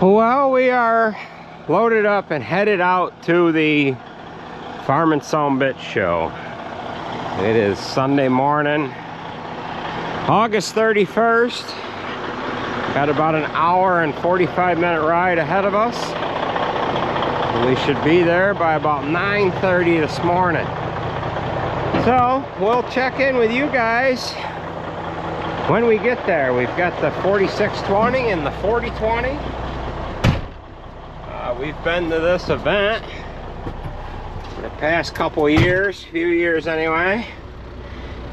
Well, we are loaded up and headed out to the Farm and Some Bit Show. It is Sunday morning, August 31st. Got about an hour and 45-minute ride ahead of us. We should be there by about 9:30 this morning. So we'll check in with you guys when we get there. We've got the 4620 and the 4020. We've been to this event the past couple years, few years anyway.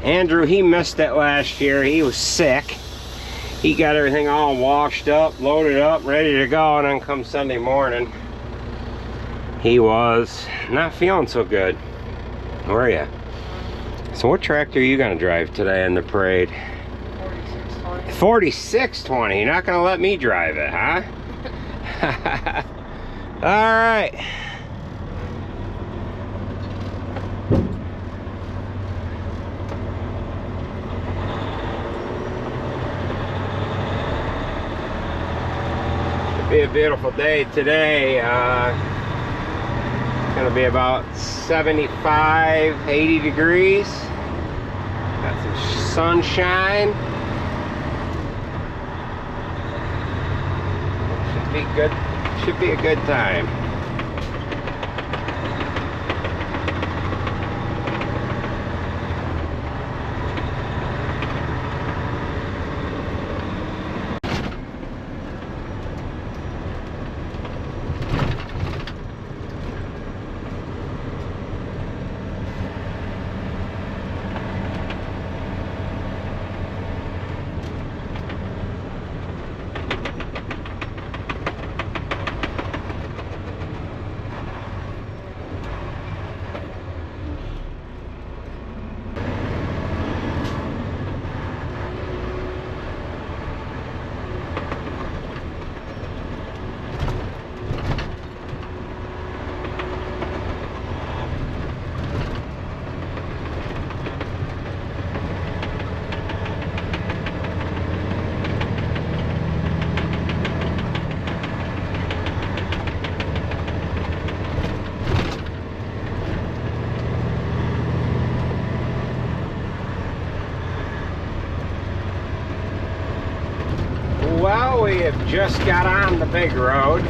Andrew, he missed it last year. He was sick. He got everything all washed up, loaded up, ready to go, and then come Sunday morning, he was not feeling so good. Were you? So what tractor are you gonna drive today in the parade? 4620. 4620. You're not gonna let me drive it, huh? All right. It'll be a beautiful day today. It's gonna be about 75, 80 degrees. Got some sunshine. Should be good. Should be a good time. Well, we have just got on the big road,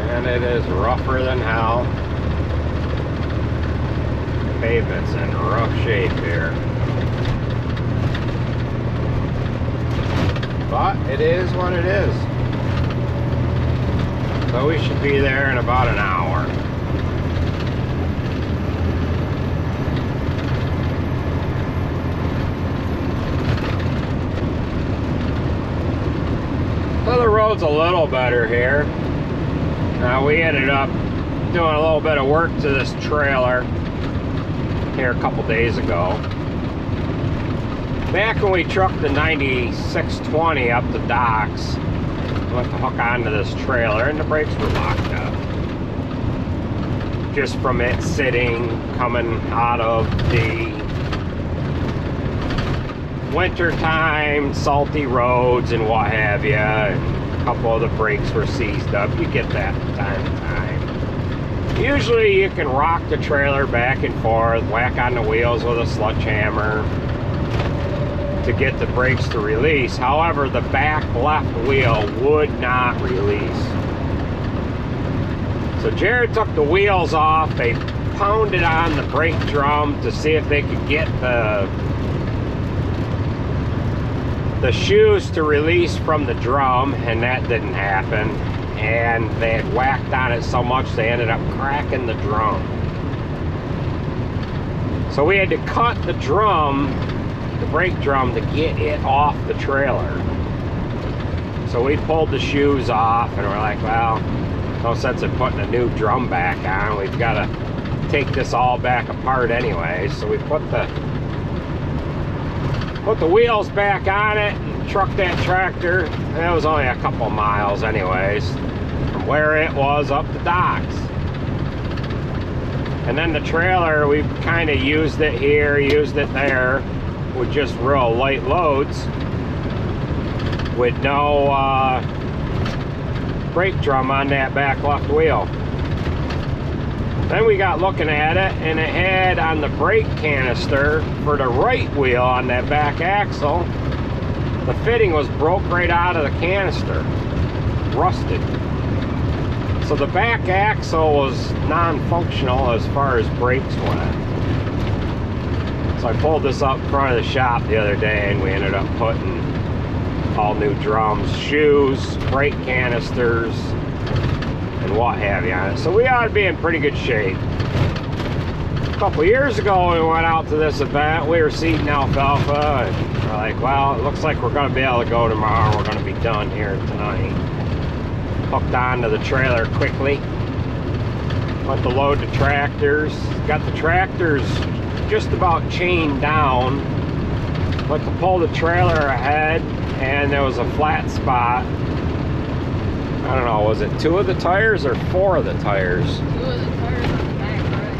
and it is rougher than hell. Pavement's in rough shape here, but it is what it is. So we should be there in about an hour. So the road's a little better here. We ended up doing a little bit of work to this trailer here a couple days ago. Back when we trucked the 9620 up the docks, we went to hook onto this trailer and the brakes were locked up. Just from it sitting, coming out of the winter time, salty roads and what have you, and a couple of the brakes were seized up. You get that from time to time. Usually you can rock the trailer back and forth, whack on the wheels with a sledgehammer to get the brakes to release. However, the back left wheel would not release. So Jared took the wheels off. They pounded on the brake drum to see if they could get the shoes to release from the drum, and that didn't happen. And they had whacked on it so much they ended up cracking the drum. So we had to cut the drum, the brake drum, to get it off the trailer. So we pulled the shoes off and we're like, well, no sense in putting a new drum back on. We've got to take this all back apart anyway. So we put the wheels back on it and trucked that tractor. That was only a couple miles anyways from where it was up the docks. And then the trailer, we kind of used it here, used it there with just real light loads. with no brake drum on that back left wheel. Then we got looking at it, and it had on the brake canister for the right wheel on that back axle, the fitting was broke right out of the canister, rusted. So the back axle was non-functional as far as brakes went. So I pulled this up in front of the shop the other day, and we ended up putting all new drums, shoes, brake canisters, and what have you on it. So we ought to be in pretty good shape. A couple years ago, we went out to this event. We were seeding alfalfa, and we're like, well, it looks like we're going to be able to go tomorrow. We're going to be done here tonight. Hooked onto the trailer quickly. Went to load the tractors. Got the tractors just about chained down. Went to pull the trailer ahead, and there was a flat spot. I don't know, was it 2 of the tires or 4 of the tires? 2 of the tires on the back, right?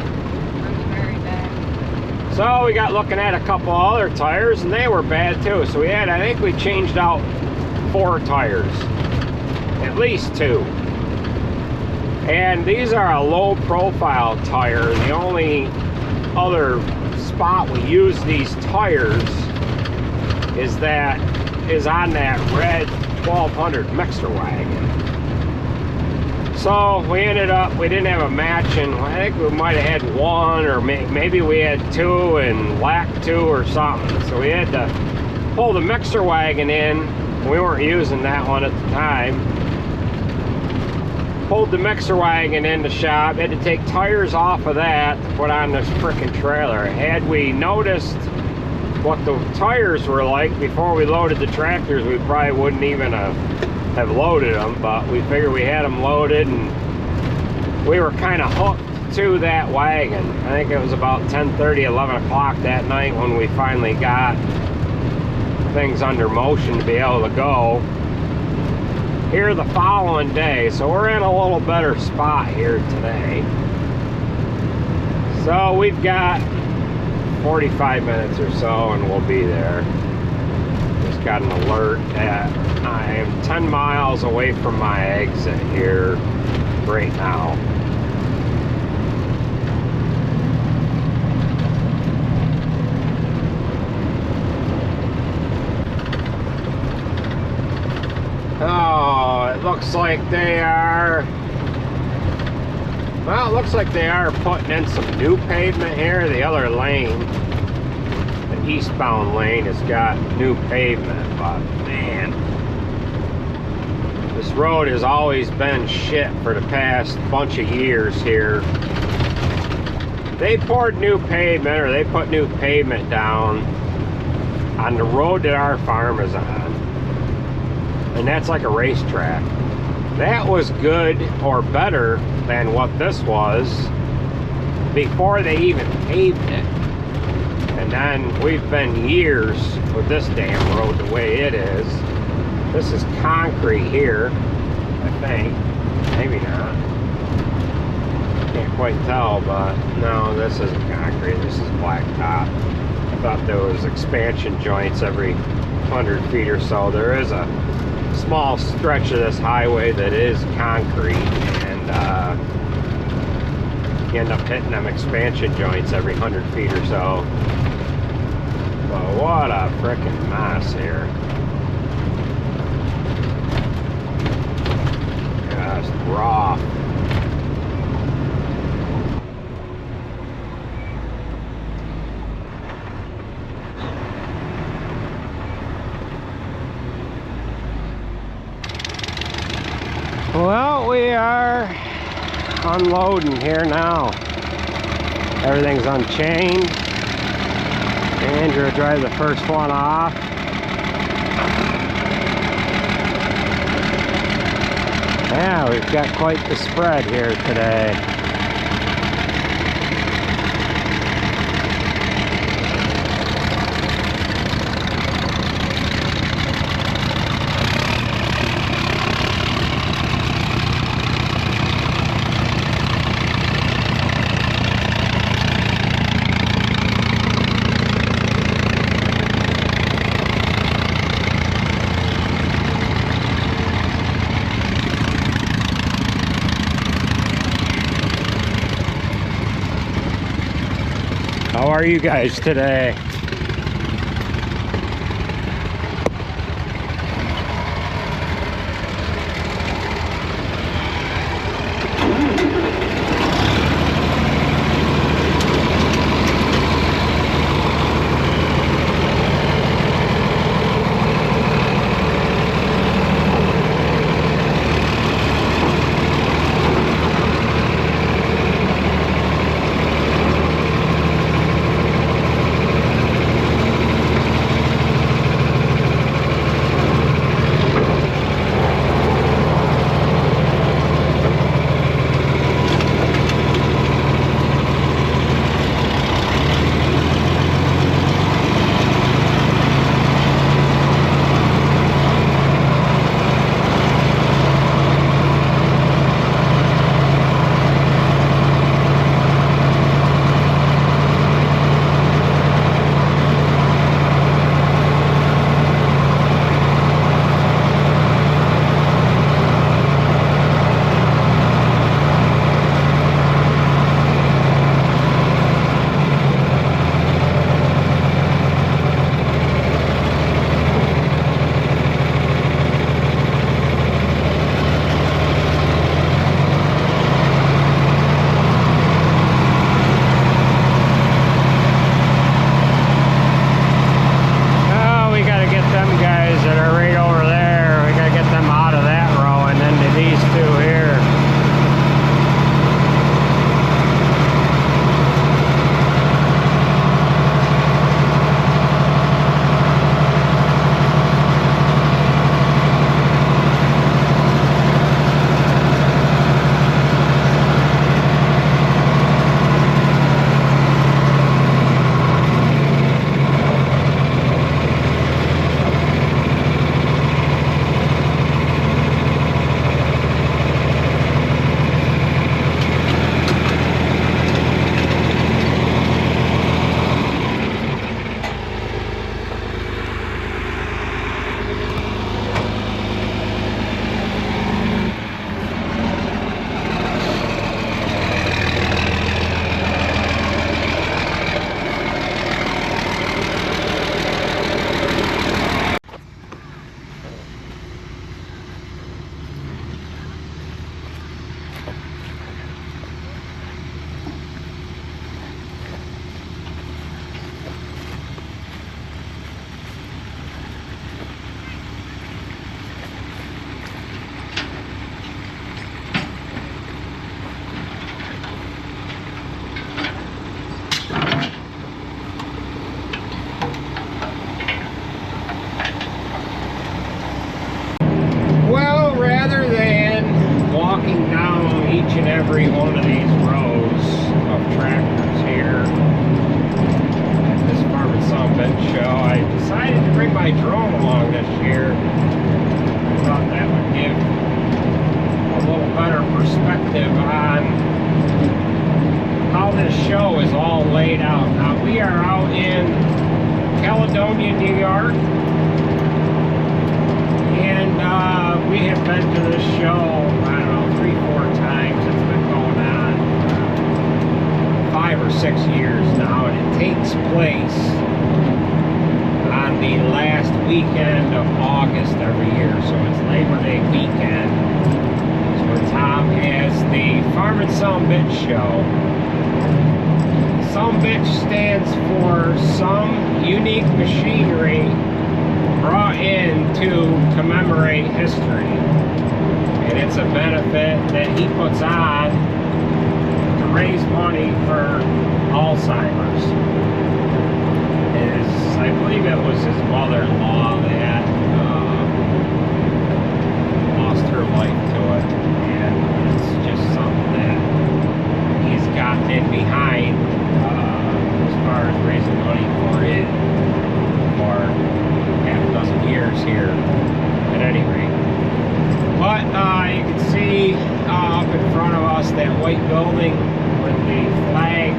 On the very back. So we got looking at a couple other tires, and they were bad too. So we had, I think we changed out 4 tires. At least 2. And these are a low profile tire. The only other spot we use these tires is on that red 1200 mixer wagon. So we ended up, we didn't have a matching. I think we might have had 1, or maybe we had 2 and lacked 2 or something. So we had to pull the mixer wagon in. We weren't using that one at the time. Pulled the mixer wagon in the shop. Had to take tires off of that to put on this frickin' trailer. Had we noticed what the tires were like before we loaded the tractors, we probably wouldn't even have loaded them, but we figured we had them loaded, and we were kind of hooked to that wagon. I think it was about 10:30, 11 o'clock that night when we finally got things under motion to be able to go. Here the following day, so we're in a little better spot here today. So we've got 45 minutes or so and we'll be there. Just got an alert that I am 10 miles away from my exit here right now. Oh, it looks like they are, well, it looks like they are putting in some new pavement here. The other lane, the eastbound lane, has got new pavement, but man, this road has always been shit for the past bunch of years here. They poured new pavement, or they put new pavement down on the road that our farm is on. And that's like a racetrack. That was good or better than what this was before they even paved it. And then we've been years with this damn road the way it is. This is concrete here, I think. Maybe not. Can't quite tell, but no, this isn't concrete. This is blacktop. I thought there was expansion joints every 100 feet or so. There is a small stretch of this highway that is concrete, and you end up hitting them expansion joints every 100 feet or so. But what a frickin' mess here. Just rough. Well, we are unloading here now. Everything's unchained. Andrew will drive the first one off. Yeah, we've got quite the spread here today. are you guys today? Each and every one of these rows of tractors here at this Farm and Summit show, I decided to bring my drone along this year. I thought that would give a little better perspective on how this show is all laid out. Now, we are out in Caledonia, New York, and we have been to this show, I don't know, 3-4 times. It's been going on for 5 or 6 years now, and it takes place on the last weekend of August every year, so it's Labor Day weekend. So Tom has the Farm and Summit show. Some bitch stands for some unique machinery brought in to commemorate history, and it's a benefit that he puts on to raise money for Alzheimer's. I believe it was his mother-in-law that lost her life to it, and it's just something that he's gotten in behind as far as raising money for it for half a dozen years here at any rate. But you can see up in front of us that white building with the flag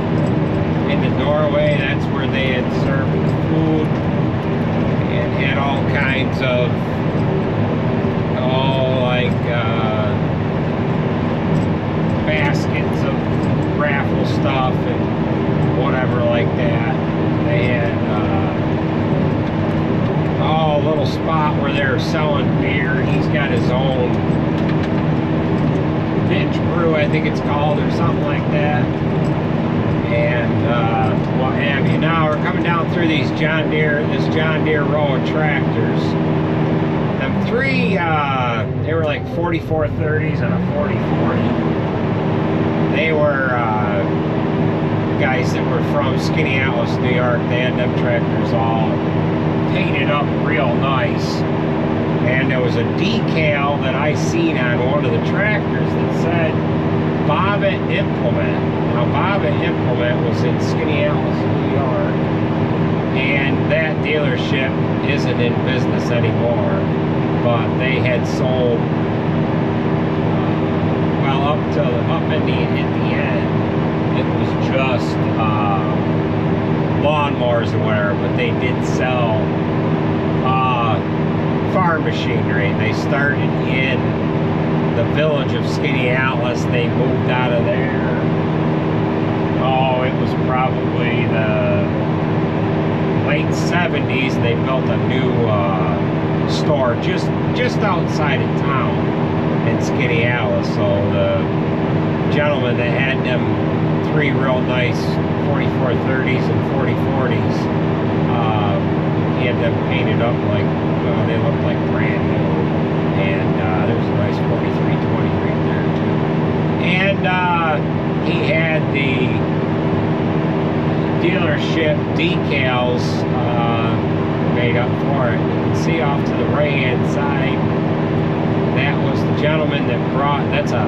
in the doorway. That's where they had served the food and had all kinds of baskets of raffle stuff and whatever like that. little spot where they're selling beer. He's got his own bitch brew, I think it's called, or something like that. And what have you. Now we're coming down through this John Deere row of tractors. Them three, they were like 4430s and a 4040. They were guys that were from Skinny Atlas, New York. They had them tractors all painted up real nice. And there was a decal that I seen on one of the tractors that said Bobbitt Implement. Now Bobbitt Implement was in Skinny Atlas, New York, and that dealership isn't in business anymore. But they had sold, well, up in the end, it was just lawnmowers or whatever. But they did sell farm machinery. They started in the village of Skinny Atlas. They moved out of there. Oh, it was probably the late 70s. They built a new store just outside of town in Skinny Atlas. So the gentleman that had them three real nice 4430s and 4040s, he had them painted up like, they looked like brand new. And there's a nice 4320 right there too. And he had the dealership decals made up for it. You can see off to the right hand side, that was the gentleman that brought, that's a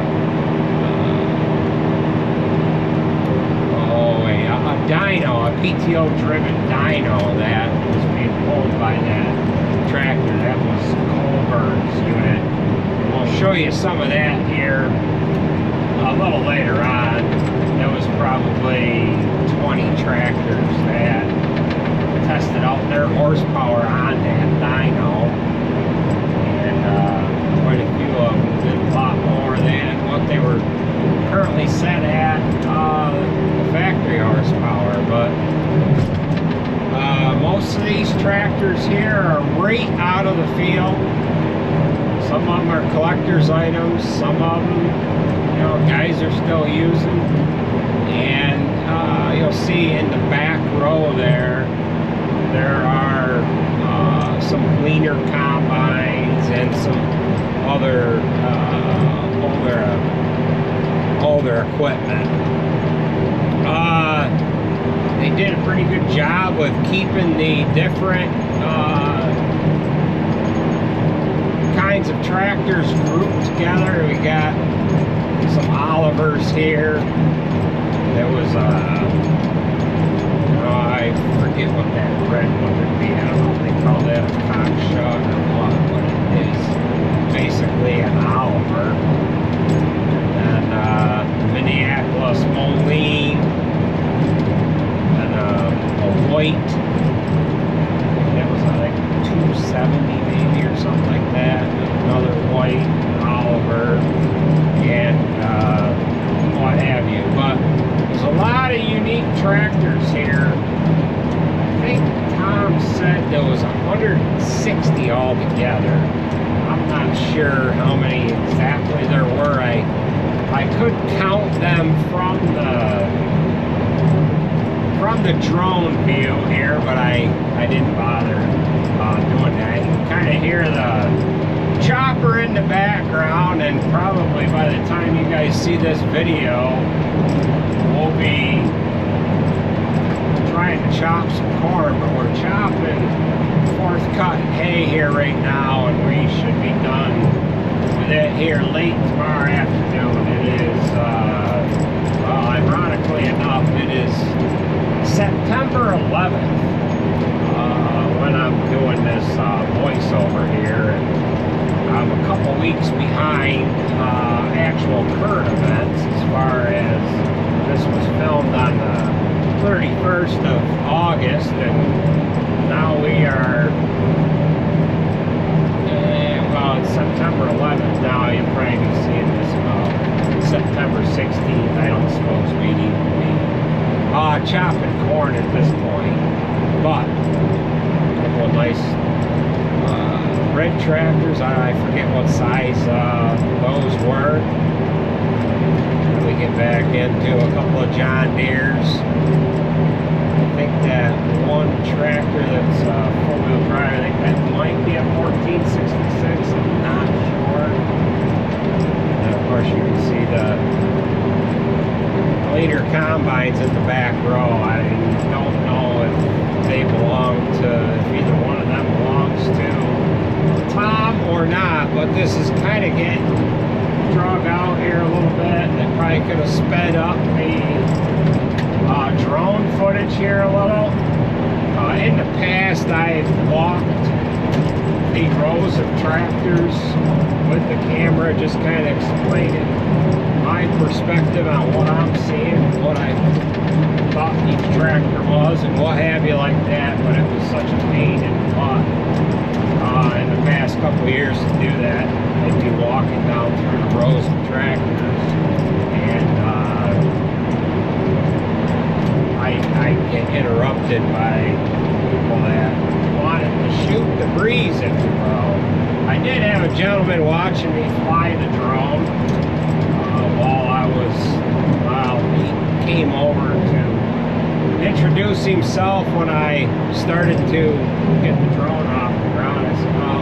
dyno, a PTO driven dyno that was being pulled by that tractor. That was Colburn's unit. We'll show you some of that here a little later on. There was probably 20 tractors that tested out their horsepower on that dyno, and quite a few of them did a lot more than what they were currently set at the factory horsepower. But most of these tractors here are right out of the field. Some of them are collector's items, some of them, you know, guys are still using. And you'll see in the back row there are some gleaner combines and some other older equipment. They did a pretty good job with keeping the different kinds of tractors grouped together. We got some Olivers here. There was I forget what that red one would be. I don't know if they call that a cockshuck or what, but it is basically an Oliver. And Minneapolis Moline, and a white, that was like 270 maybe or something like that. Another white Oliver, and what have you. But there's a lot of unique tractors here. I think Tom said there was 160 altogether. I'm not sure how many exactly there were. I could count them from the drone view here, but I didn't bother doing that. You can kind of hear the chopper in the background, and probably by the time you guys see this video, we'll be trying to chop some corn, but we're chopping fourth cut hay here right now, and we should be done with it here late tomorrow afternoon. It is, well, ironically enough, it is September 11th when I'm doing this voiceover here, and I'm a couple weeks behind actual current events as far as this was filmed on the 31st of August, and now we are, well, it's September 11th now. You'll probably be seeing this about September 16th. I don't suppose we'd even be chopping corn at this point, but a couple of nice red tractors. I forget what size those were. And we get back into a couple of John Deeres. I think that one tractor that's four-wheel drive, I think that might be a 1466. I'm not sure. And of course, you can see the leader combines in the back row. I don't know if they belong to, if either one of them belongs to Tom or not, but this is kind of getting drug out here a little bit. They probably could have sped up the drone footage here a little. In the past, I've walked the rows of tractors with the camera, just kind of explaining my perspective on what I'm seeing, what I thought each tractor was, and what have you like that. But it was such a pain in the butt in the past couple of years to do that. I'd be walking down through the rows of tractors, and I get interrupted by people that wanted to shoot the breeze, if you will. I did have a gentleman watching me fly the drone while he came over to introduce himself. When I started to get the drone off the ground, I said, well,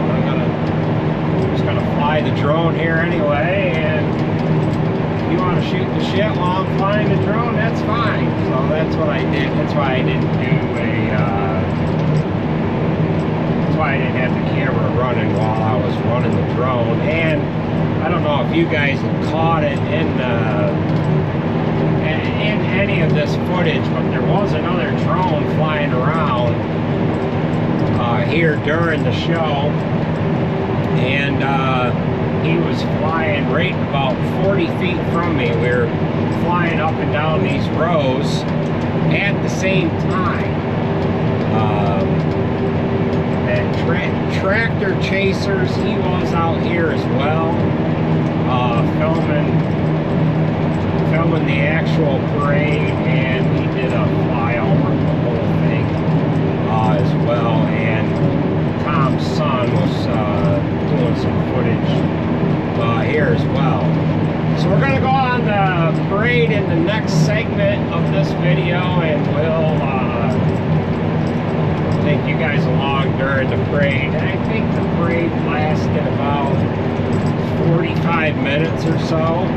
I'm just gonna fly the drone here anyway, and if you want to shoot the shit while I'm flying the drone, that's fine. So that's what I did. That's why I didn't do that's why I didn't have the camera running while I was running the drone. And I don't know if you guys have caught it in any of this footage, but there was another drone flying around here during the show, and he was flying right about 40 feet from me. We were flying up and down these rows at the same time. And tractor chasers, he was out here as well, filming the actual parade, and he did a flyover of the whole thing as well. And Tom's son was doing some footage here as well. So we're going to go on the parade in the next segment of this video, and we'll take you guys along during the parade. I think the parade lasted about 45 minutes or so.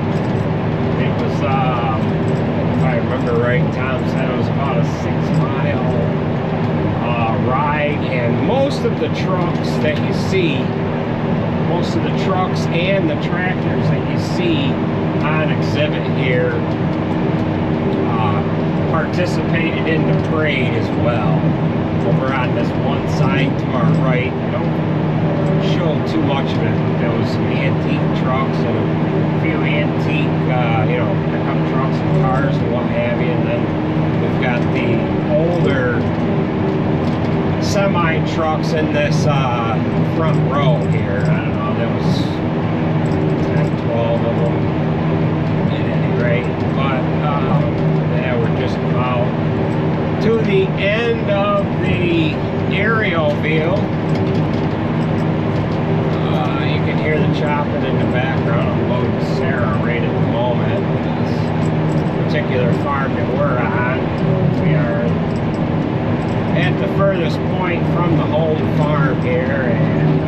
It was, if I remember right, Tom said it was about a 6-mile ride, and most of the trucks that you see, most of the trucks and the tractors that you see on exhibit here participated in the parade as well. Over on this one side to our right, I don't show too much of it, but there was some antique trucks and a few antique, pickup trucks and cars and what have you. And then we've got the older semi trucks in this front row here. I don't know, there was 10, 12 of them at any rate, but yeah, we're just about to the end of the aerial view. You can hear the chopping in the background. I'm loading Sarah right at the moment. This particular farm that we're on, we are at the furthest point from the home farm here, and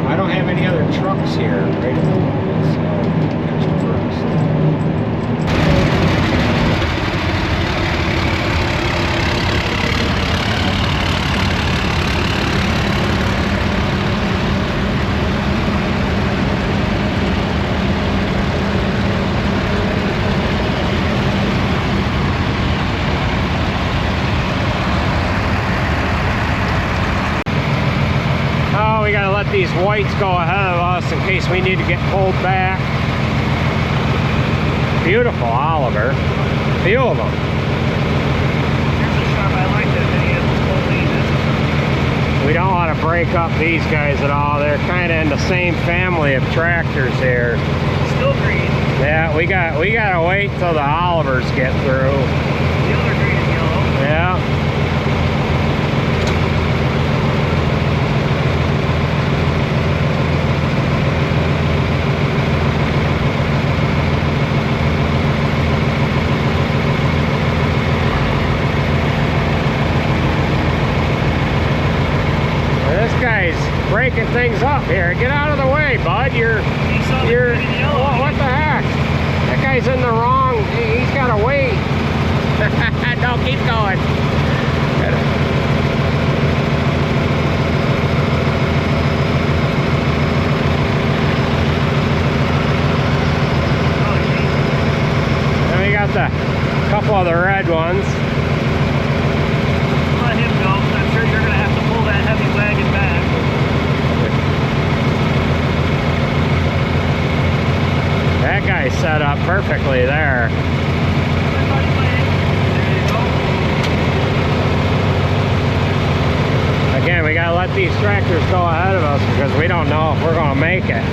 I don't have any other trucks here right at the moment, so catch the first. We gotta let these whites go ahead of us in case we need to get pulled back. Beautiful Oliver. A few of them. Here's a shot I like that they have. We don't want to break up these guys at all. They're kind of in the same family of tractors here. Still green. Yeah, we gotta wait till the Olivers get through. The other green and yellow. Yeah. breaking things up here. Get out of the way, bud. You're what the heck? That guy's in the wrong. He's got to wait. No, keep going. Then we got the couple of the red ones. Let him go. I'm sure you're going to have to pull that heavy wagon back. That guy's set up perfectly there. Again, we gotta let these tractors go ahead of us because we don't know if we're gonna make it. I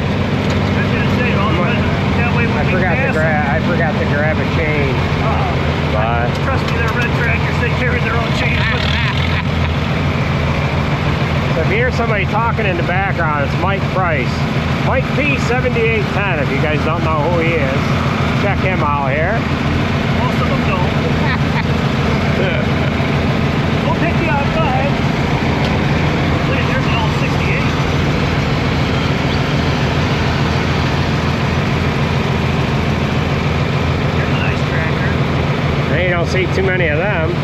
forgot to grab a chain. But Trust me, they're red tractors. They carry their own chains with them. So if you hear somebody talking in the background, it's Mike Price. Mike P7810, if you guys don't know who he is. Check him out here. Most of them don't. We'll pick you up, go ahead. Look, there's an old 68. Here's a nice tractor. And you don't see too many of them.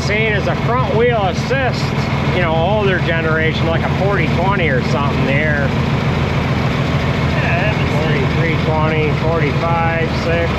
Seen as a front wheel assist, you know, older generation, like a 4020 or something there. Yeah, 4320, 45, 6.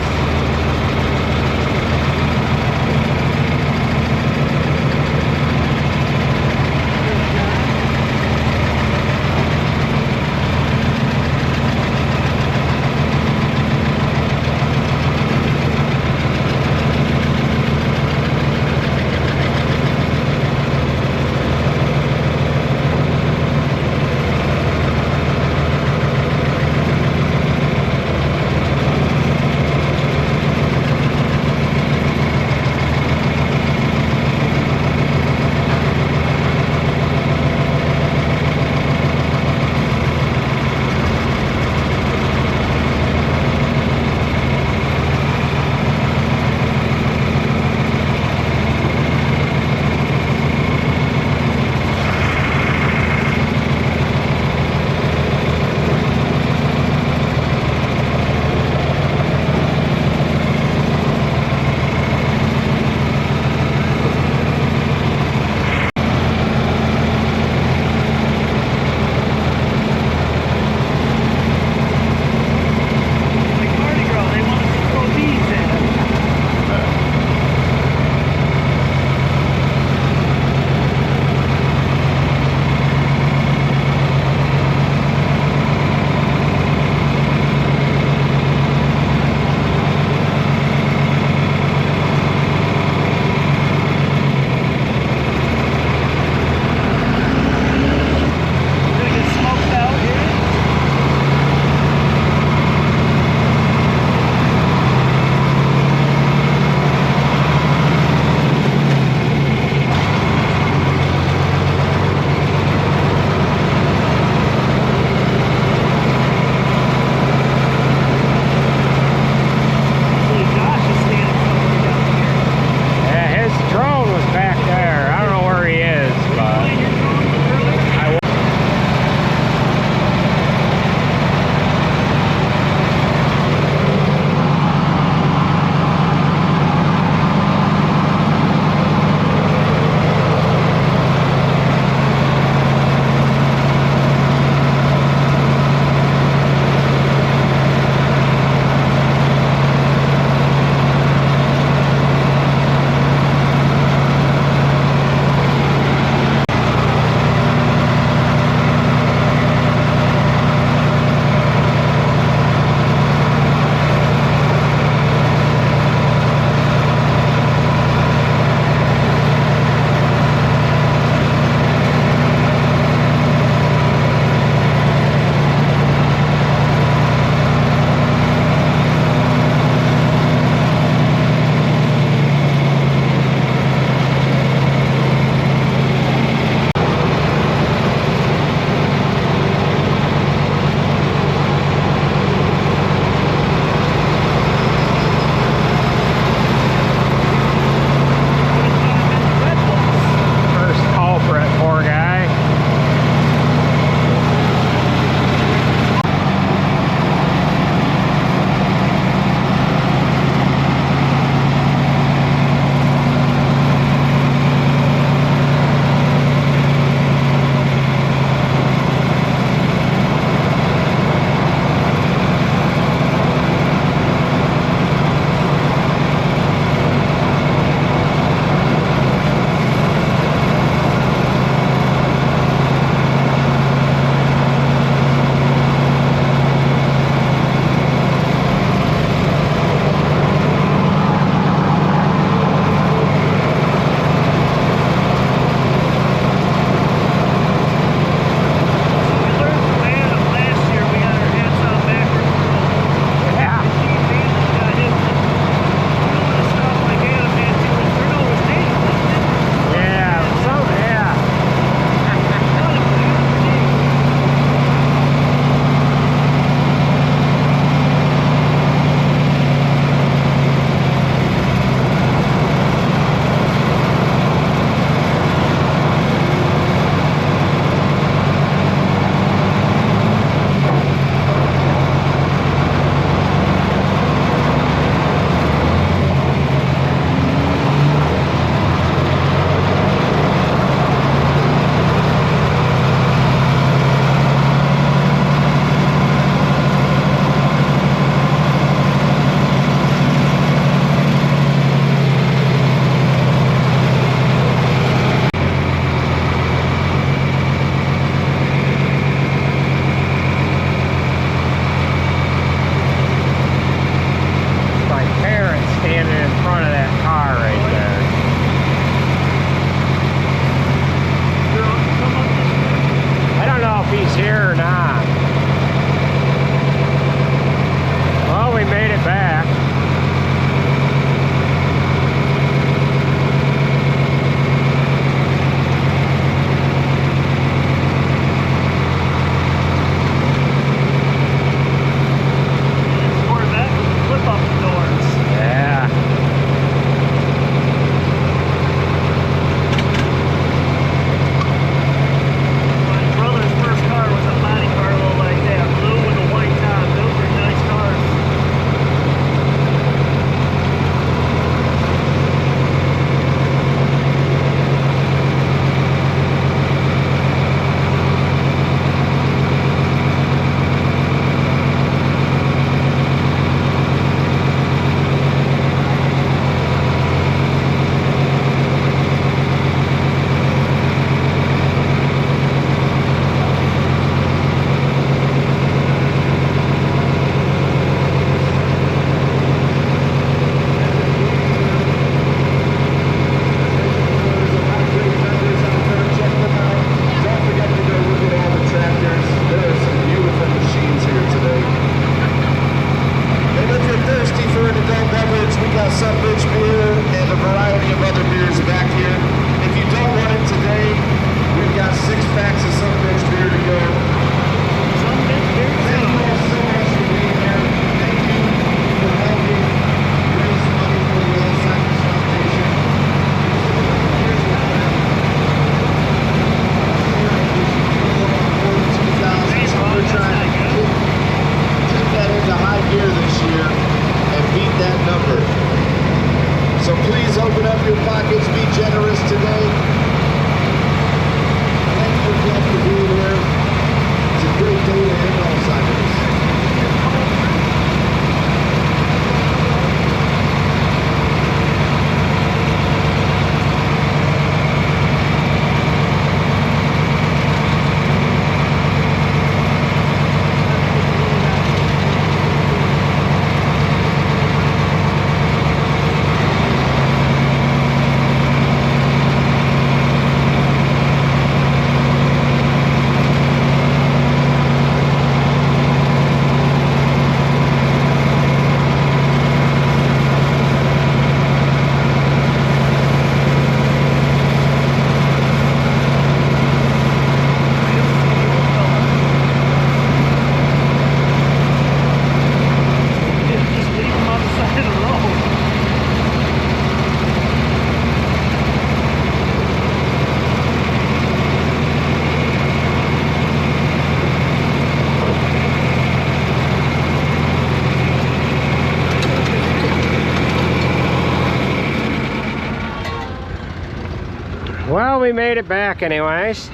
we made it back anyways.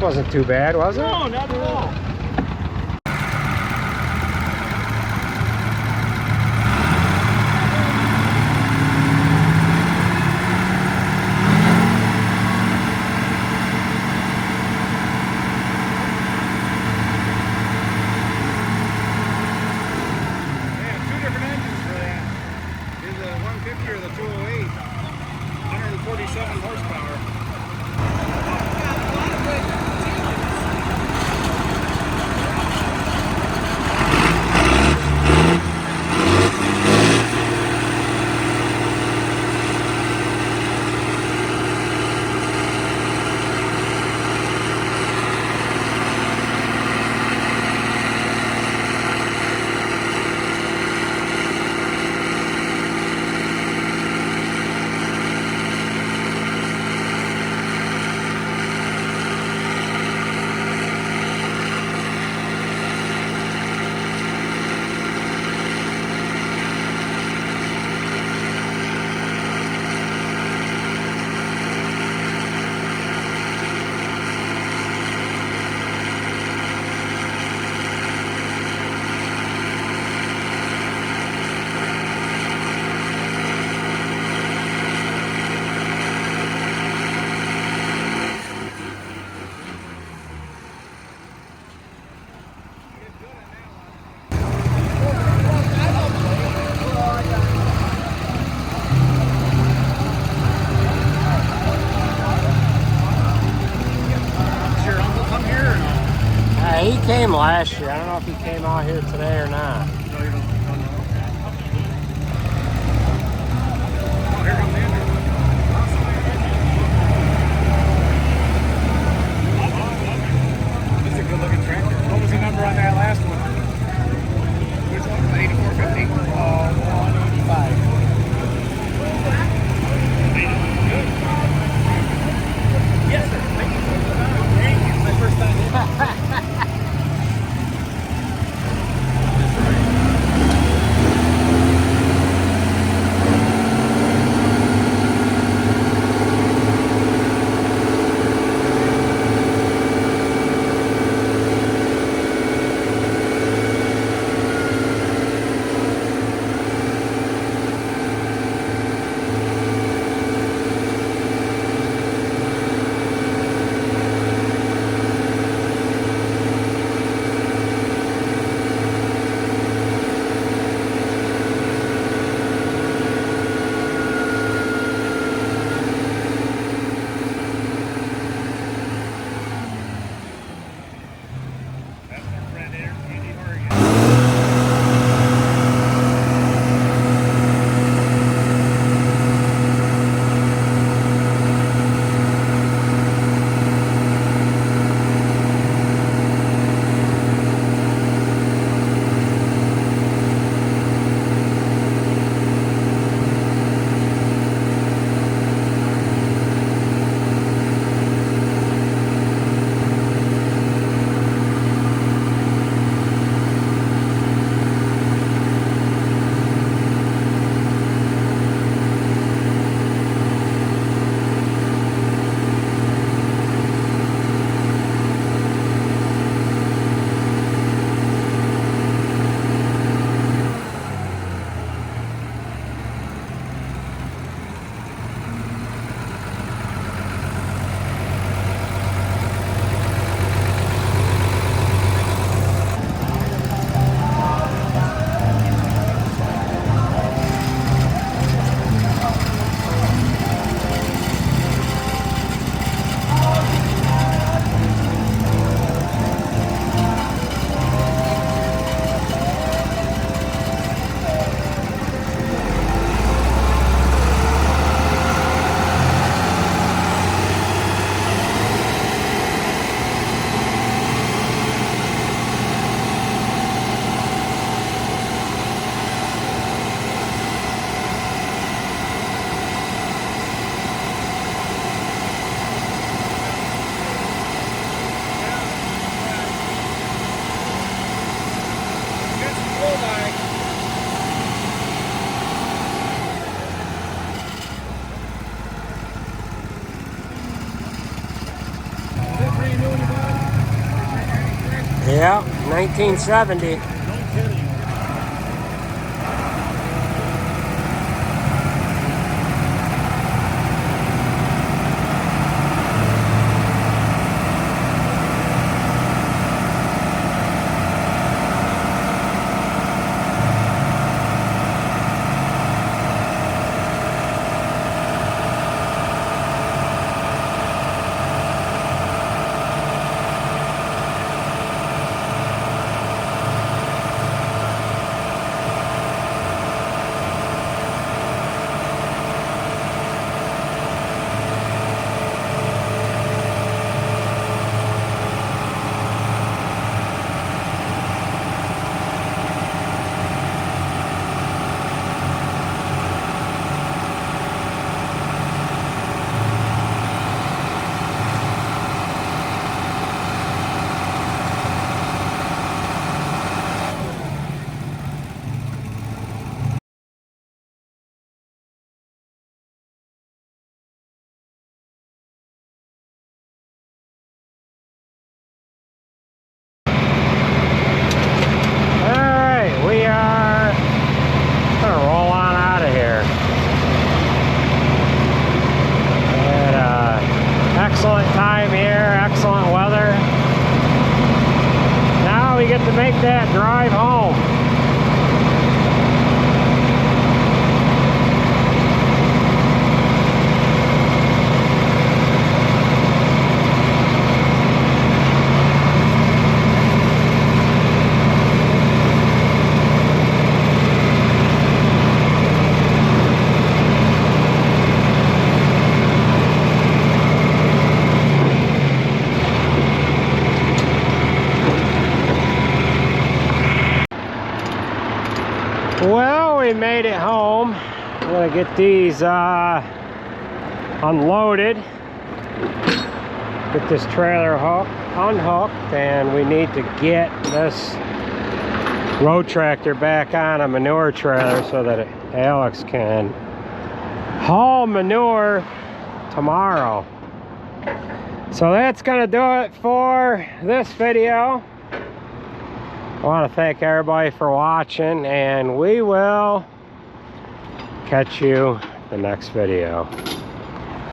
Wasn't too bad, was it? No, not at all. Or the 208, 147 horsepower. He came last year. I don't know if he came out here today or not. No, you don't know. Oh, here comes Andrew. This is a good looking tractor. What was the number on that last one? Which one? The 8450? 185. Yes, sir. Thank you. Thank you. My first time in. 1970. No kidding. Excellent time here, excellent weather. Now we get to make that drive home. Well, we made it home. I'm gonna get these unloaded. Get this trailer unhooked, and we need to get this road tractor back on a manure trailer so that Alex can haul manure tomorrow. So that's gonna do it for this video. I want to thank everybody for watching, and we will catch you in the next video.